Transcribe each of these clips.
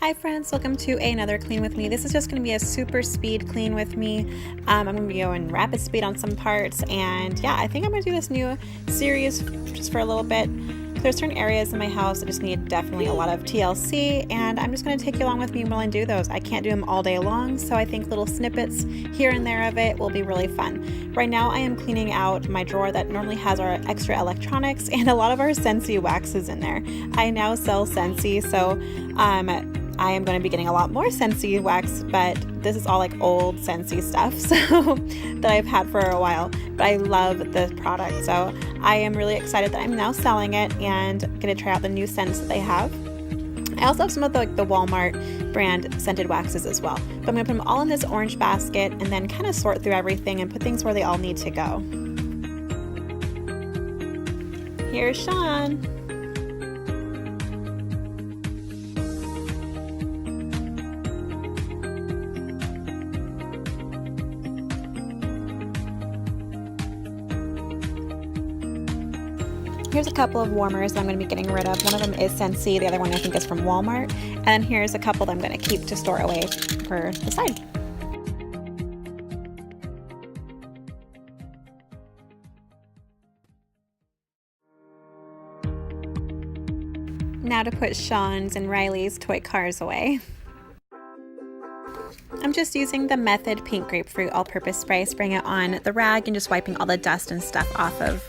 Hi friends, welcome to another clean with me. This is just going to be a super speed clean with me. I'm going to be going rapid speed on some parts, and yeah, I think I'm going to do this new series just for a little bit. There's certain areas in my house that just need definitely a lot of TLC, and I'm just going to take you along with me while I do those. I can't do them all day long, so I think little snippets here and there of it will be really fun. Right now I am cleaning out my drawer that normally has our extra electronics and a lot of our Scentsy waxes in there. I now sell Scentsy, so I am going to be getting a lot more Scentsy wax, but this is all like old Scentsy stuff so that I've had for a while, but I love the product, so I am really excited that I'm now selling it and going to try out the new scents that they have. I also have some of the Walmart brand scented waxes as well, but I'm going to put them all in this orange basket and then kind of sort through everything and put things where they all need to go. Here's Sean. Here's a couple of warmers that I'm going to be getting rid of. One of them is Scentsy, the other one I think is from Walmart. And then here's a couple that I'm going to keep to store away for the side. Now to put Sean's and Riley's toy cars away. I'm just using the Method Pink Grapefruit All-Purpose Spray, spraying it on the rag and just wiping all the dust and stuff off of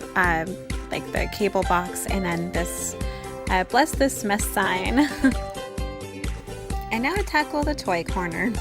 like the cable box, and then this bless this mess sign. And now to tackle the toy corner.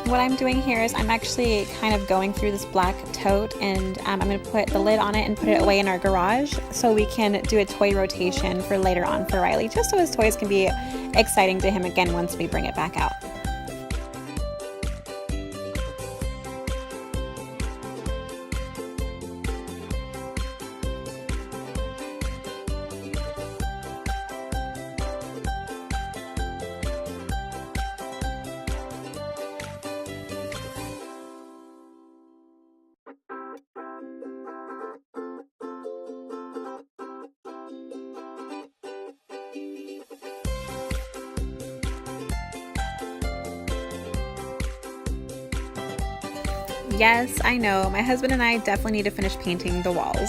What I'm doing here is I'm actually kind of going through this black tote, and I'm going to put the lid on it and put it away in our garage so we can do a toy rotation for later on for Riley, just so his toys can be exciting to him again once we bring it back out. Yes, I know. My husband and I definitely need to finish painting the walls.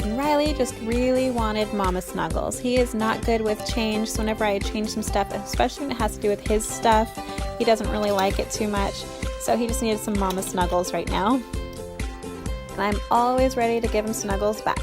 And Riley just really wanted Mama Snuggles. He is not good with change, so whenever I change some stuff, especially when it has to do with his stuff, he doesn't really like it too much. So he just needed some Mama Snuggles right now. And I'm always ready to give him Snuggles back.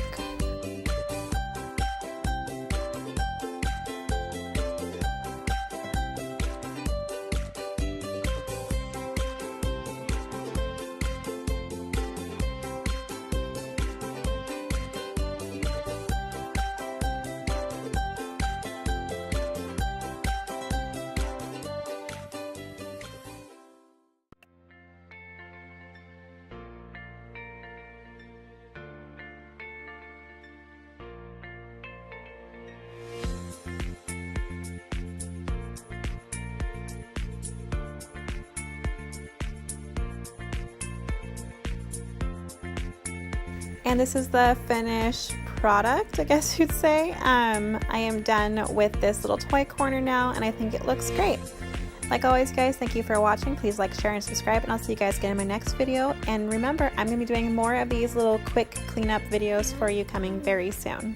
And this is the finished product, I guess you'd say. I am done with this little toy corner now, and I think it looks great. Like always, guys, thank you for watching. Please like, share, and subscribe, and I'll see you guys again in my next video. And remember, I'm going to be doing more of these little quick cleanup videos for you coming very soon.